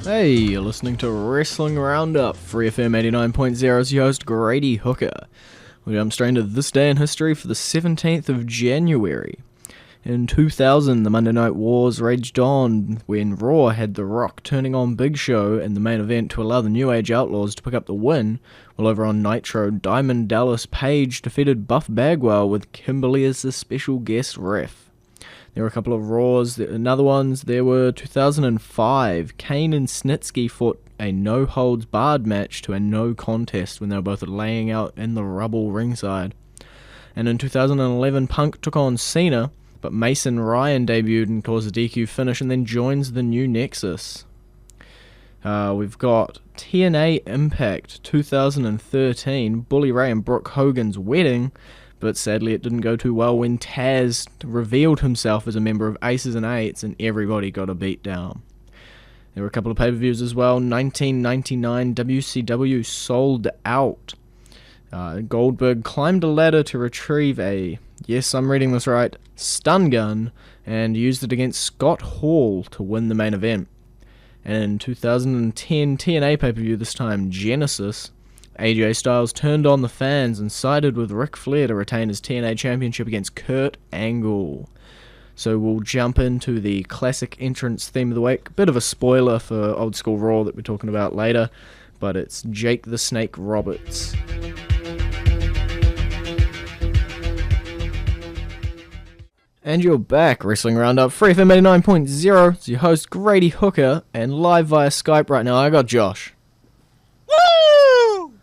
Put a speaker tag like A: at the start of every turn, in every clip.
A: Hey, you're listening to Wrestling Roundup, FreeFM 89.0 is your host, Grady Hooker. We jump straight into this day in history for the 17th of January. In 2000, the Monday Night Wars raged on when Raw had The Rock turning on Big Show in the main event to allow the New Age Outlaws to pick up the win, while over on Nitro, Diamond Dallas Page defeated Buff Bagwell with Kimberly as the special guest ref. There were a couple of Raws. Another ones, there were 2005. Kane and Snitsky fought a no-holds-barred match to a no contest when they were both laying out in the rubble ringside. And in 2011, Punk took on Cena, but Mason Ryan debuted and caused a DQ finish and then joins the new Nexus. We've got TNA Impact 2013, Bully Ray and Brooke Hogan's wedding, but sadly it didn't go too well when Taz revealed himself as a member of Aces and Eights and everybody got a beat down. There were a couple of pay-per-views as well. 1999 WCW Sold Out. Goldberg climbed a ladder to retrieve a, yes, I'm reading this right, stun gun, and used it against Scott Hall to win the main event. And in 2010 TNA pay-per-view, this time Genesis, AJ Styles turned on the fans and sided with Ric Flair to retain his TNA Championship against Kurt Angle. So we'll jump into the classic entrance theme of the week. Bit of a spoiler for Old School Raw that we're talking about later, but it's Jake the Snake Roberts. And you're back, Wrestling Roundup, FreeFM 89.0. It's your host, Grady Hooker, and live via Skype right now, I got Josh.
B: Woo!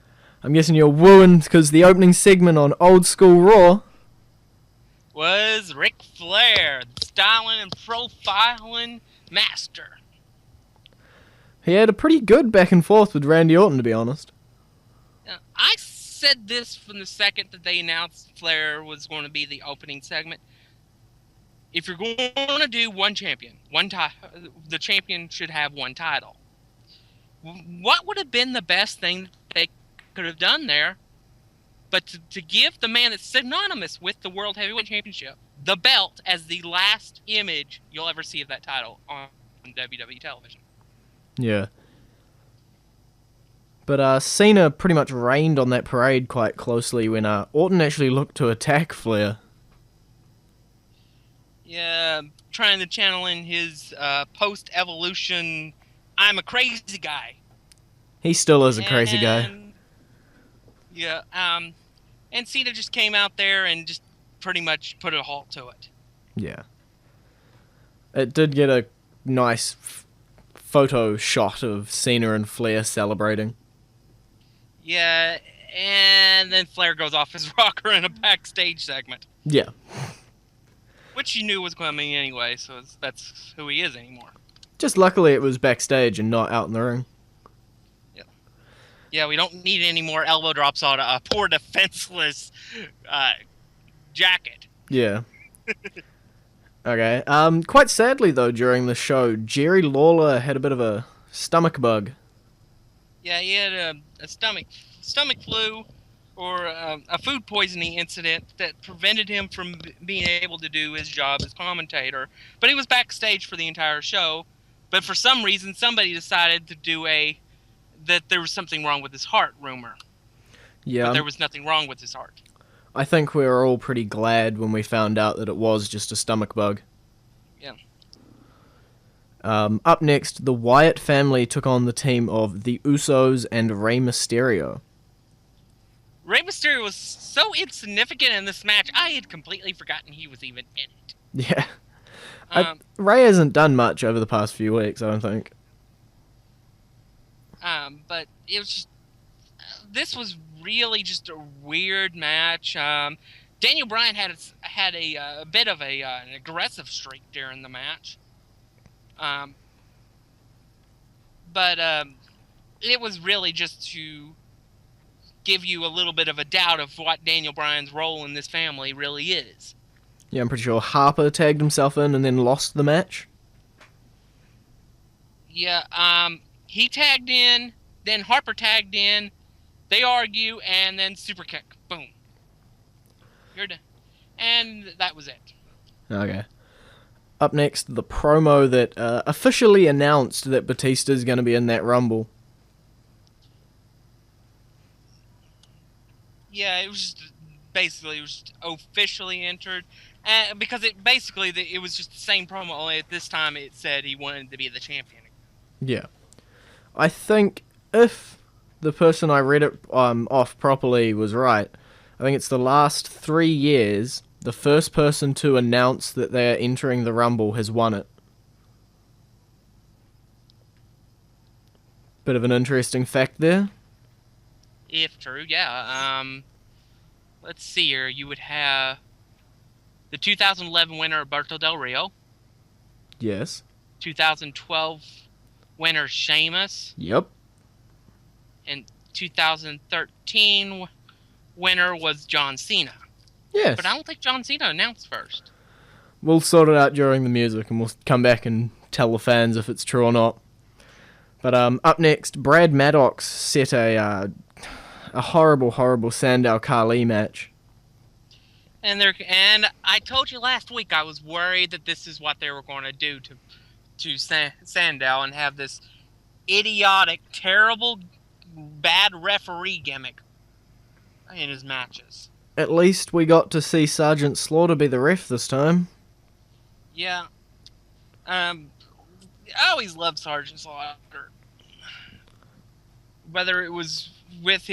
A: I'm guessing you're wooing because the opening segment on Old School Raw
B: Was Ric Flair, the styling and profiling master.
A: he had a pretty good back and forth with Randy Orton, to be honest.
B: Now, I said this from the second that they announced Flair was going to be the opening segment. If you're going to do one champion, the champion should have one title. What would have been the best thing they could have done there but to give the man that's synonymous with the World Heavyweight Championship the belt as the last image you'll ever see of that title on WWE television?
A: Yeah. But Cena pretty much rained on that parade quite closely when Orton actually looked to attack Flair.
B: Yeah, trying to channel in his post-evolution, I'm a crazy guy.
A: He still is a crazy guy.
B: Yeah, and Cena just came out there and just pretty much put a halt to it.
A: Yeah. It did get a nice photo shot of Cena and Flair celebrating.
B: Yeah, and then Flair goes off his rocker in a backstage segment.
A: Yeah.
B: Which you knew was coming anyway, so that's who he is anymore.
A: Just luckily it was backstage and not out in the ring.
B: Yeah, we don't need any more elbow drops on a poor defenseless jacket.
A: Yeah. Okay. Quite sadly, though, during the show, Jerry Lawler had a bit of a stomach bug.
B: Yeah, he had a stomach flu or a food poisoning incident that prevented him from being able to do his job as commentator. But he was backstage for the entire show. But for some reason, somebody decided to do that there was something wrong with his heart rumor.
A: Yeah.
B: But there was nothing wrong with his heart.
A: I think we were all pretty glad when we found out that it was just a stomach bug.
B: Yeah.
A: Up next, the Wyatt family took on the team of the Usos and Rey Mysterio.
B: Rey Mysterio was so insignificant in this match, I had completely forgotten he was even in it.
A: Yeah. Rey hasn't done much over the past few weeks, I don't think.
B: But it was just, this was really just a weird match. Daniel Bryan had a bit of an aggressive streak during the match. But it was really just to give you a little bit of a doubt of what Daniel Bryan's role in this family really is.
A: Yeah, I'm pretty sure Harper tagged himself in and then lost the match.
B: Yeah, he tagged in, then Harper tagged in, they argue, and then super kick. Boom. You're done. And that was it.
A: Okay. Up next, the promo that officially announced that Batista's going to be in that Rumble.
B: Yeah, it was just basically officially entered, because it was just the same promo. Only at this time it said he wanted to be the champion.
A: Yeah. I think if the person I read it off properly was right, I think it's the last 3 years, the first person to announce that they're entering the Rumble has won it. Bit of an interesting fact there.
B: If true, yeah. Let's see here. You would have the 2011 winner, Alberto Del Rio.
A: Yes.
B: 2012 winner, Sheamus.
A: Yep.
B: And 2013 winner was John Cena.
A: Yes.
B: But I don't think John Cena announced first.
A: We'll sort it out during the music and we'll come back and tell the fans if it's true or not. But up next, Brad Maddox set a horrible, horrible Sandow Khali match.
B: And I told you last week I was worried that this is what they were going to do to Sandow and have this idiotic, terrible, bad referee gimmick in his matches.
A: At least we got to see Sergeant Slaughter be the ref this time.
B: Yeah. I always loved Sergeant Slaughter. Whether it was with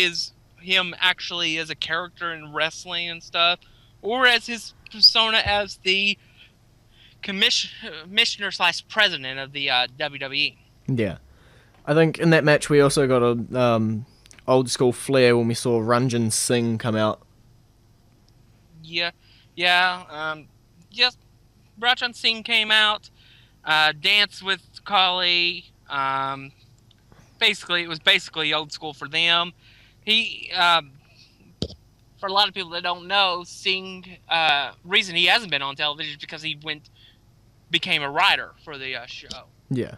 B: him actually as a character in wrestling and stuff, or as his persona as the commissioner/president of the WWE.
A: Yeah. I think in that match we also got a old school flair when we saw Ranjan Singh come out.
B: Yeah. Just Ranjan Singh came out, danced with Khali. It was basically old school for them. He, for a lot of people that don't know, Singh, reason he hasn't been on television is because he became a writer for the show.
A: Yeah.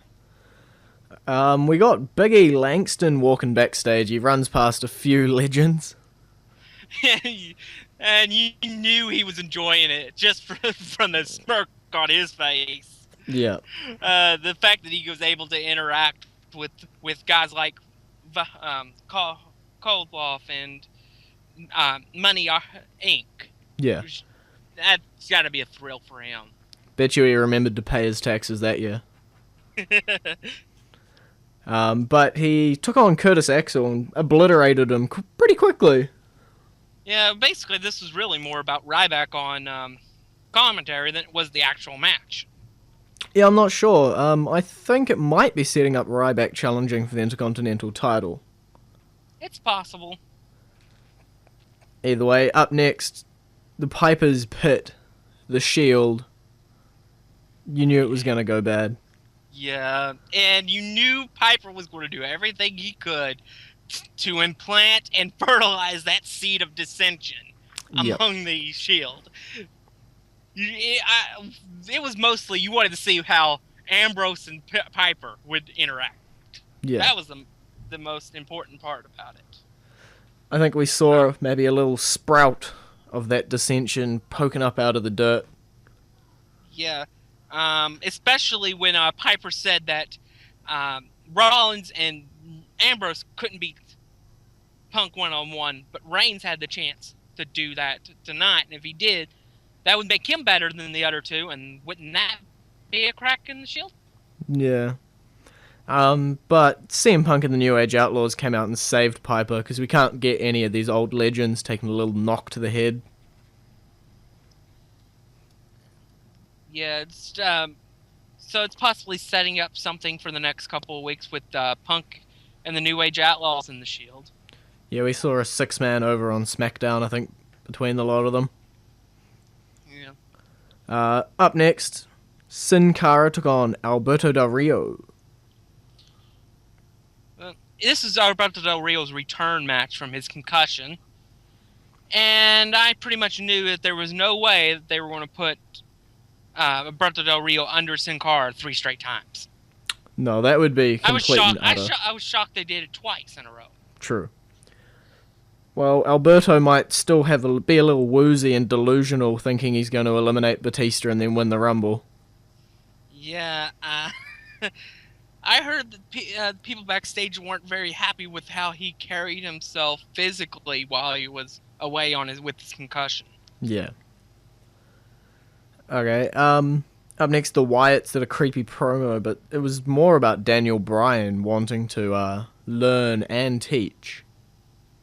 A: We got Big E Langston walking backstage. He runs past a few legends.
B: And you knew he was enjoying it just from the smirk on his face.
A: Yeah.
B: The fact that he was able to interact with guys like Koloff and Money Inc.
A: Yeah.
B: That's got to be a thrill for him.
A: Bet you he remembered to pay his taxes that year. But he took on Curtis Axel and obliterated him pretty quickly.
B: Yeah, basically this was really more about Ryback on commentary than it was the actual match.
A: Yeah, I'm not sure. I think it might be setting up Ryback challenging for the Intercontinental title.
B: It's possible.
A: Either way, up next, the Piper's Pit, the Shield. You knew it was going to go bad.
B: Yeah, and you knew Piper was going to do everything he could to implant and fertilize that seed of dissension among the Shield. It was mostly you wanted to see how Ambrose and Piper would interact.
A: Yeah.
B: That was the most important part about it.
A: I think we saw maybe a little sprout of that dissension poking up out of the dirt.
B: Yeah. Especially when Piper said that Rollins and Ambrose couldn't beat Punk one-on-one, but Reigns had the chance to do that tonight, and if he did, that would make him better than the other two, and wouldn't that be a crack in the Shield?
A: Yeah. But CM Punk and the New Age Outlaws came out and saved Piper, because we can't get any of these old legends taking a little knock to the head.
B: Yeah, it's so it's possibly setting up something for the next couple of weeks with Punk and the New Age Outlaws in the Shield.
A: Yeah, we saw a 6-man over on SmackDown, I think, between the lot of them.
B: Yeah.
A: Up next, Sin Cara took on Alberto Del Rio.
B: This is Alberto Del Rio's return match from his concussion, and I pretty much knew that there was no way that they were going to put Alberto Del Rio under Sin Cara 3 straight times.
A: No, that would be complete and utter.
B: I was shocked they did it twice in a row.
A: True. Well, Alberto might still be a little woozy and delusional, thinking he's going to eliminate Batista and then win the Rumble.
B: Yeah, I heard that people backstage weren't very happy with how he carried himself physically while he was away with his concussion.
A: Yeah. Okay. Up next, the Wyatts did a creepy promo, but it was more about Daniel Bryan wanting to learn and teach.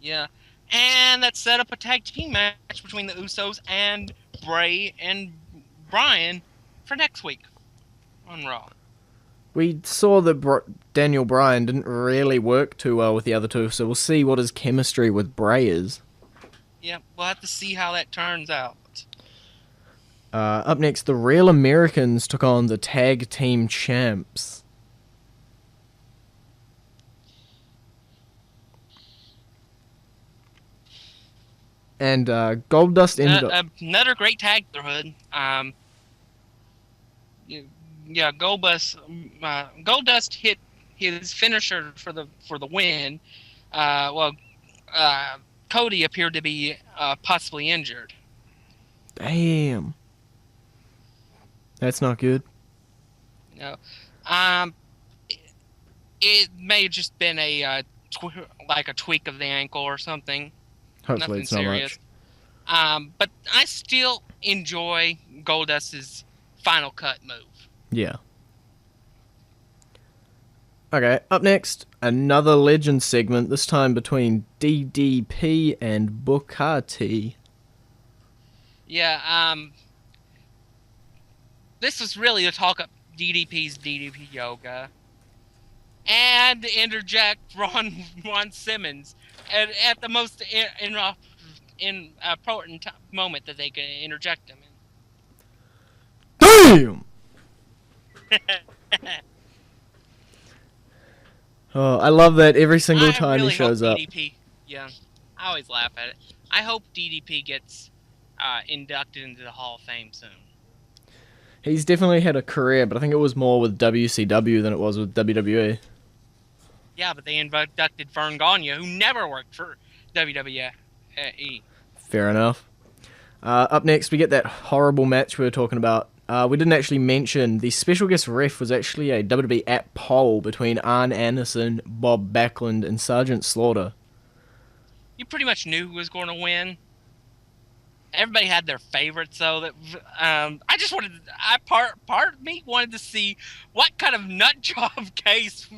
B: Yeah, and that set up a tag team match between the Usos and Bray and Bryan for next week on Raw.
A: We saw that Daniel Bryan didn't really work too well with the other two, so we'll see what his chemistry with Bray is.
B: Yeah, we'll have to see how that turns out.
A: Up next, the Real Americans took on the Tag Team Champs. And Goldust ended up...
B: Another great tag brotherhood. Yeah, Goldust hit his finisher for the win. Cody appeared to be possibly injured.
A: Damn. That's not good.
B: No, it may have just been a tweak of the ankle or something.
A: Hopefully
B: Nothing
A: it's not
B: serious.
A: much.
B: But I still enjoy Goldust's final cut move.
A: Yeah. Okay, up next, another Legend segment, this time between DDP and Booker T.
B: Yeah, this was really to talk up DDP's DDP yoga. And interject Ron Simmons at the most important moment that they can interject him
A: in. Damn! Oh, I love that every single time he shows up.
B: DDP, yeah, I always laugh at it. I hope DDP gets inducted into the Hall of Fame soon.
A: He's definitely had a career, but I think it was more with WCW than it was with WWE.
B: Yeah, but they inducted Vern Gagne, who never worked for WWE.
A: Fair enough. Up next, we get that horrible match we were talking about. We didn't actually mention the special guest ref was actually a WWE app poll between Arn Anderson, Bob Backlund, and Sergeant Slaughter.
B: You pretty much knew who was going to win. Everybody had their favorites, though. That I just wanted, part of me wanted to see what kind of nut job case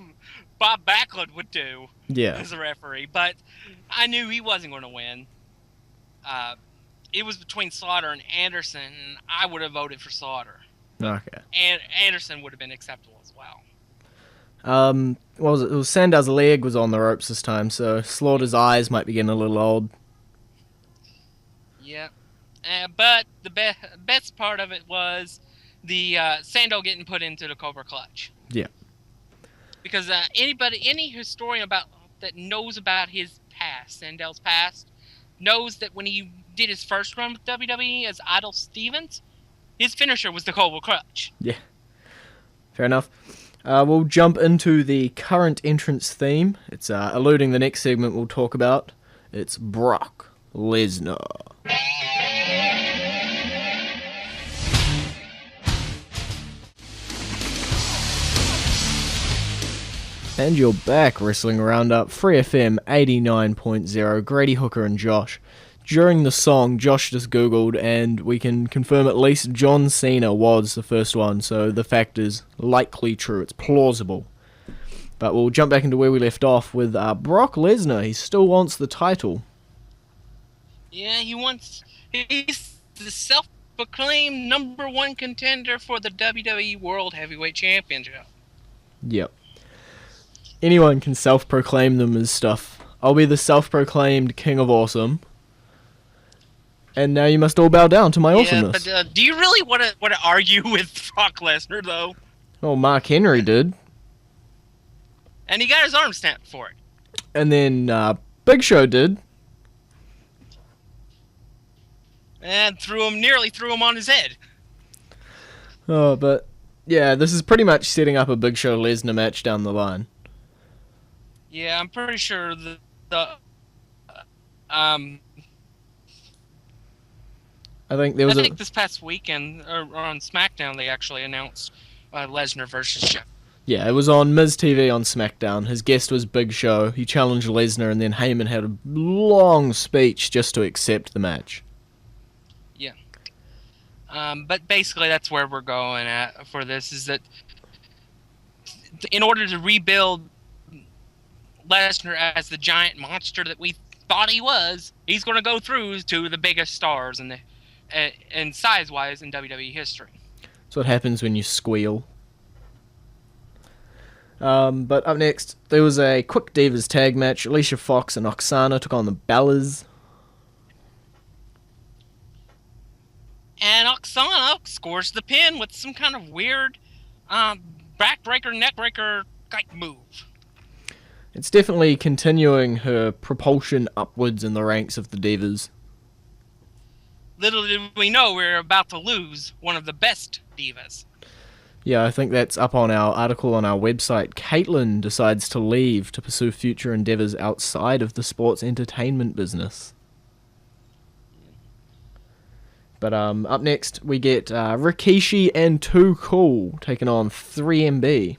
B: Bob Backlund would do as a referee, but I knew he wasn't going to win. It was between Slaughter and Anderson, and I would have voted for Slaughter.
A: Okay.
B: And Anderson would have been acceptable as well.
A: What was it? It was Sandow's leg was on the ropes this time, so Slaughter's eyes might be getting a little old.
B: Yeah. But the best part of it was the Sandow getting put into the Cobra Clutch.
A: Yeah.
B: Because any historian that knows about his past, Sandow's past, knows that when he did his first run with WWE as Idol Stevens, his finisher was the Cobra Clutch.
A: Yeah. Fair enough. We'll jump into the current entrance theme. It's alluding the next segment we'll talk about. It's Brock Lesnar. And you're back, Wrestling Roundup, FreeFM 89.0, Grady, Hooker, and Josh. During the song, Josh just googled, and we can confirm at least John Cena was the first one, so the fact is likely true, it's plausible. But we'll jump back into where we left off with Brock Lesnar. He still wants the title.
B: Yeah, he's the self-proclaimed #1 contender for the WWE World Heavyweight Championship.
A: Yep. Anyone can self-proclaim them as stuff. I'll be the self-proclaimed King of Awesome. And now you must all bow down to my awesomeness.
B: But do you really want to argue with Brock Lesnar, though?
A: Oh, Mark Henry did.
B: And he got his arm snapped for it.
A: And then Big Show did.
B: And nearly threw him on his head.
A: Oh, but yeah, this is pretty much setting up a Big Show Lesnar match down the line.
B: Yeah, I'm pretty sure
A: I think there was
B: I think this past weekend or on SmackDown they actually announced Lesnar versus Show.
A: Yeah, it was on Miz TV on SmackDown. His guest was Big Show. He challenged Lesnar, and then Heyman had a long speech just to accept the match.
B: Yeah. But basically, that's where we're going at for this. Is that in order to rebuild Lesnar as the giant monster that we thought he was, he's going to go through to the biggest stars and size-wise in WWE history.
A: That's what happens when you squeal. But up next, there was a quick Divas tag match. Alicia Fox and Oksana took on the Bellas.
B: And Oksana scores the pin with some kind of weird backbreaker, neckbreaker like move.
A: It's definitely continuing her propulsion upwards in the ranks of the Divas.
B: Little did we know we were about to lose one of the best Divas.
A: Yeah, I think that's up on our article on our website. Caitlyn decides to leave to pursue future endeavours outside of the sports entertainment business. But up next, we get Rikishi and Too Cool taking on 3MB.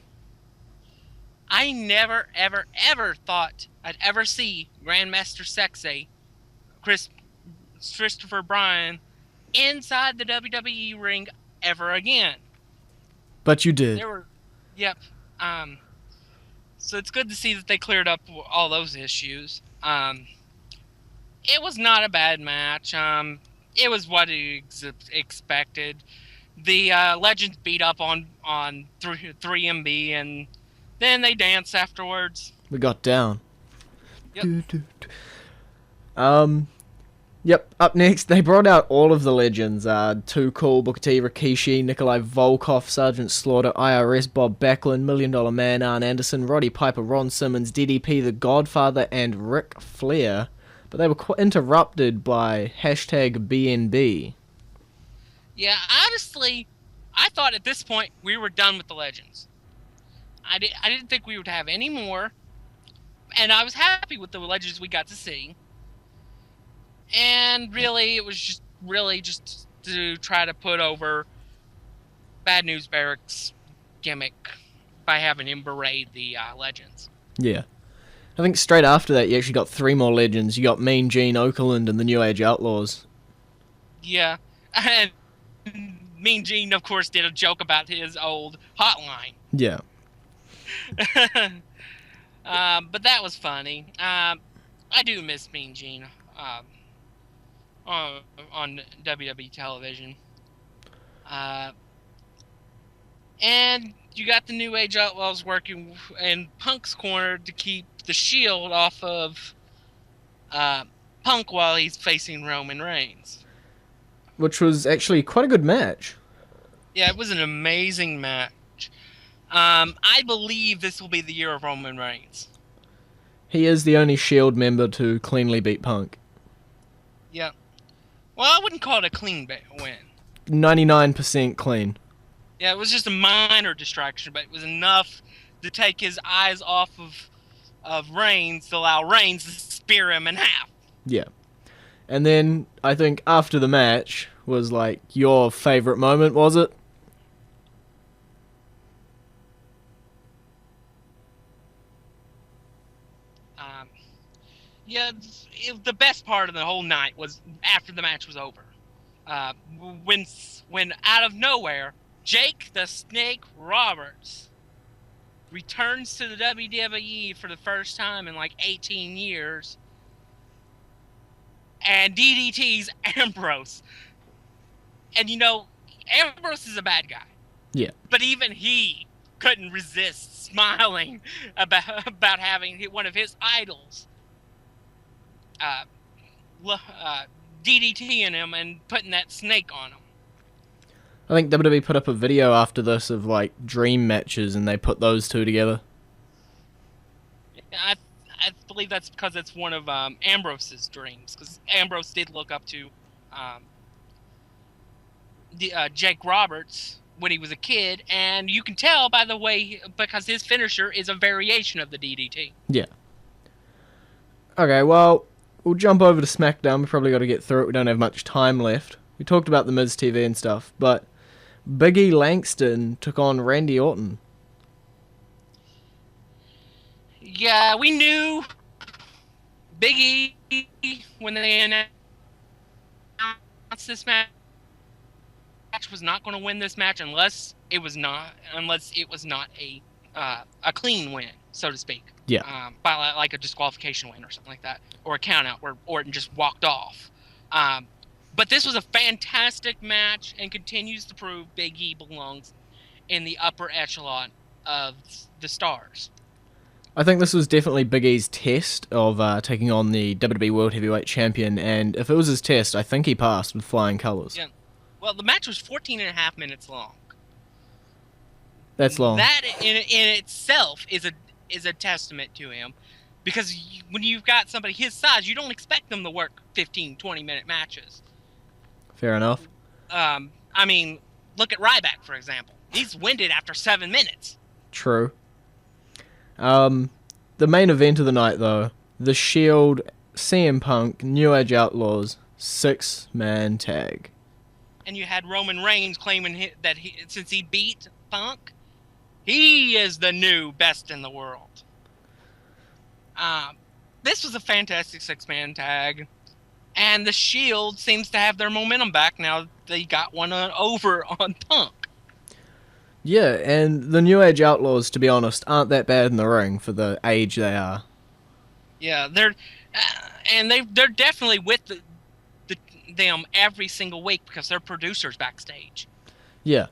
B: I never, ever, ever thought I'd ever see Grandmaster Sexay, Christopher Bryan, inside the WWE ring ever again.
A: But you did.
B: Yep. So it's good to see that they cleared up all those issues. It was not a bad match. It was what you expected. The Legends beat up on 3MB, and then they danced afterwards.
A: We got down.
B: Yep.
A: Yep, up next, they brought out all of the legends. Too Cool, Booker T, Rikishi, Nikolai Volkov, Sergeant Slaughter, IRS, Bob Backlund, $1 Million Man, Arn Anderson, Roddy Piper, Ron Simmons, DDP, The Godfather, and Ric Flair. But they were interrupted by #BNB.
B: Yeah, honestly, I thought at this point we were done with the legends. I didn't think we would have any more. And I was happy with the legends we got to see. And really, it was just to try to put over Bad News Barracks' gimmick by having him berate the legends.
A: Yeah. I think straight after that, you actually got 3 more legends. You got Mean Gene Okerlund and the New Age Outlaws.
B: Yeah. And Mean Gene, of course, did a joke about his old hotline.
A: Yeah.
B: But that was funny. I do miss Mean Gene. On WWE television. And you got the New Age Outlaws working in Punk's corner to keep the Shield off of Punk while he's facing Roman Reigns.
A: Which was actually quite a good match.
B: Yeah, it was an amazing match. I believe this will be the year of Roman Reigns.
A: He is the only Shield member to cleanly beat Punk.
B: Yeah. Well, I wouldn't call it a clean win.
A: 99% clean.
B: Yeah, it was just a minor distraction, but it was enough to take his eyes off of Reigns to allow Reigns to spear him in half.
A: Yeah. And then, I think after the match was like your favourite moment, was it?
B: Yeah, the best part of the whole night was after the match was over. When out of nowhere, Jake the Snake Roberts returns to the WWE for the first time in like 18 years and DDT's Ambrose. And you know, Ambrose is a bad guy.
A: Yeah.
B: But even he couldn't resist smiling about having one of his idols DDTing him and putting that snake on him.
A: I think WWE put up a video after this of like dream matches, and they put those two together.
B: I believe that's because it's one of Ambrose's dreams, because Ambrose did look up to Jake Roberts when he was a kid, and you can tell by the way, because his finisher is a variation of the DDT.
A: Yeah. Okay, well, we'll jump over to SmackDown. We probably got to get through it. We don't have much time left. We talked about the Miz TV and stuff, but Biggie Langston took on Randy Orton.
B: Yeah, we knew Big E when they announced this match was not going to win this match unless it was not a clean win, so to speak.
A: Yeah.
B: By like a disqualification win or something like that, or a count out where Orton just walked off. But this was a fantastic match and continues to prove Big E belongs in the upper echelon of the stars.
A: I think this was definitely Big E's test of taking on the WWE World Heavyweight Champion, and if it was his test, I think he passed with flying colours.
B: Yeah. Well, the match was 14 and a half minutes long.
A: That's long.
B: That in itself is a testament to him, because when you've got somebody his size, you don't expect them to work 15, 20-minute matches.
A: Fair enough.
B: I mean, look at Ryback, for example. He's winded after 7 minutes.
A: True. The main event of the night, though, The Shield, CM Punk, New Age Outlaws, 6-man tag.
B: And you had Roman Reigns claiming that since he beat Punk, he is the new best in the world. This was a fantastic 6-man tag, and The Shield seems to have their momentum back now. They got one over on Punk.
A: Yeah, and the New Age Outlaws, to be honest, aren't that bad in the ring for the age they are.
B: Yeah, they're definitely with them every single week because they're producers backstage.
A: Yeah.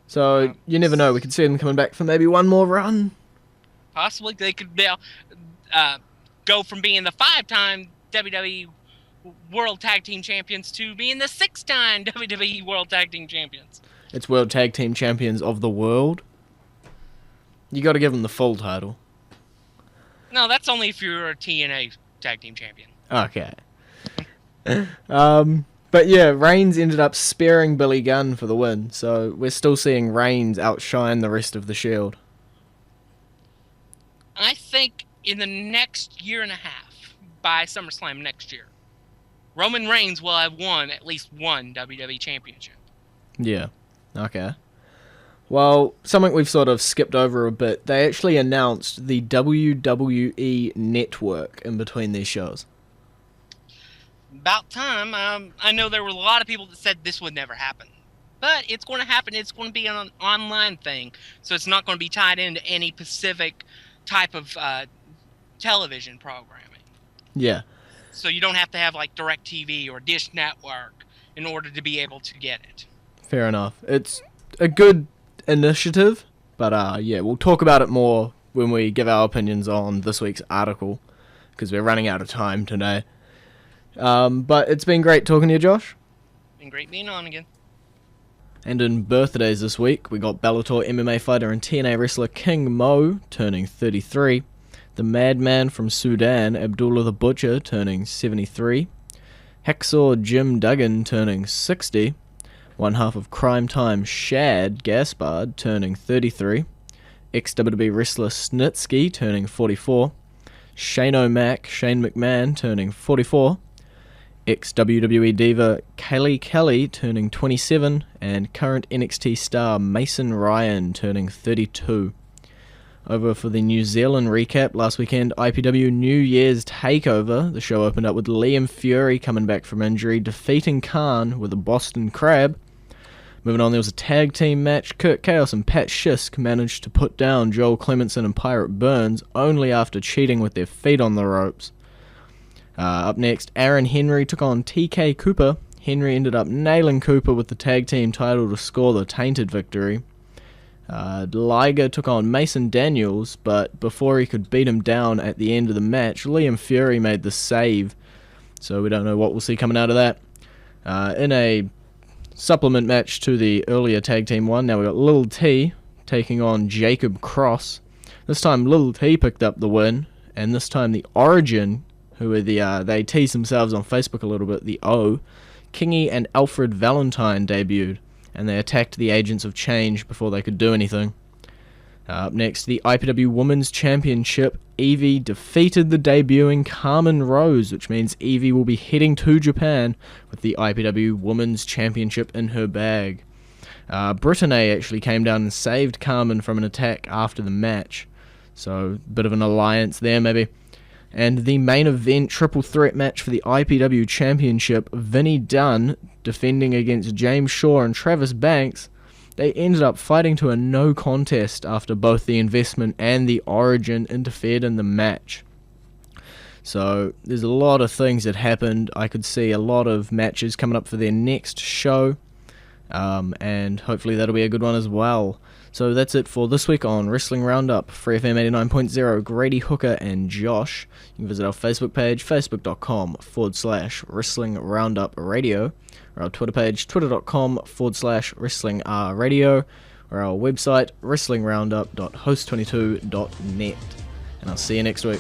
A: So, you never know, we could see them coming back for maybe one more run.
B: Possibly. They could go from being the 5-time WWE World Tag Team Champions to being the 6-time WWE World Tag Team Champions.
A: It's World Tag Team Champions of the World. You got to give them the full title.
B: No, that's only if you're a TNA Tag Team Champion.
A: Okay. But yeah, Reigns ended up sparing Billy Gunn for the win, so we're still seeing Reigns outshine the rest of the Shield.
B: I think in the next year and a half, by SummerSlam next year, Roman Reigns will have won at least one WWE Championship.
A: Yeah. Okay. Well, something we've sort of skipped over a bit, they actually announced the WWE Network in between these shows.
B: About time. I know there were a lot of people that said this would never happen. But it's going to happen. It's going to be an online thing. So it's not going to be tied into any specific type of television programming.
A: Yeah.
B: So you don't have to have like DirecTV or Dish Network in order to be able to get it.
A: Fair enough. It's a good initiative, but yeah, we'll talk about it more when we give our opinions on this week's article, because we're running out of time today. But it's been great talking to you, Josh.
B: Been great being on again.
A: And in birthdays this week, we got Bellator MMA fighter and TNA wrestler King Mo turning 33, the Madman from Sudan, Abdullah the Butcher, turning 73, Hacksaw Jim Duggan turning 60, one half of Crime Time Shad Gaspard turning 33, ex-WWE wrestler Snitsky turning 44, Shane O'Mac Shane McMahon turning 44, ex-WWE diva Kaylee Kelly turning 27, and current NXT star Mason Ryan turning 32. Over for the New Zealand recap, last weekend, IPW New Year's Takeover. The show opened up with Liam Fury coming back from injury, defeating Khan with a Boston Crab. Moving on, there was a tag team match. Kurt Chaos and Pat Shisk managed to put down Joel Clemenson and Pirate Burns only after cheating with their feet on the ropes. Up next, Aaron Henry took on TK Cooper. Henry ended up nailing Cooper with the tag team title to score the tainted victory. Liger took on Mason Daniels, but before he could beat him down at the end of the match, Liam Fury made the save, so we don't know what we'll see coming out of that. In a supplement match to the earlier tag team one, now we got Lil T taking on Jacob Cross. This time Lil T picked up the win, and this time the Origin, who are they tease themselves on Facebook a little bit, the O, Kingy and Alfred Valentine debuted, and they attacked the Agents of Change before they could do anything. Up next, the IPW Women's Championship. Evie defeated the debuting Carmen Rose, which means Evie will be heading to Japan with the IPW Women's Championship in her bag. Brittany actually came down and saved Carmen from an attack after the match. So, a bit of an alliance there, maybe. And the main event triple threat match for the IPW Championship, Vinnie Dunn defending against James Shaw and Travis Banks, they ended up fighting to a no contest after both the Investment and the Origin interfered in the match. So there's a lot of things that happened. I could see a lot of matches coming up for their next show, and hopefully that'll be a good one as well. So that's it for this week on Wrestling Roundup, FreeFM 89.0, Grady, Hooker, and Josh. You can visit our Facebook page, facebook.com/Wrestling Roundup Radio, or our Twitter page, twitter.com/Wrestling Radio, or our website, wrestlingroundup.host22.net. And I'll see you next week.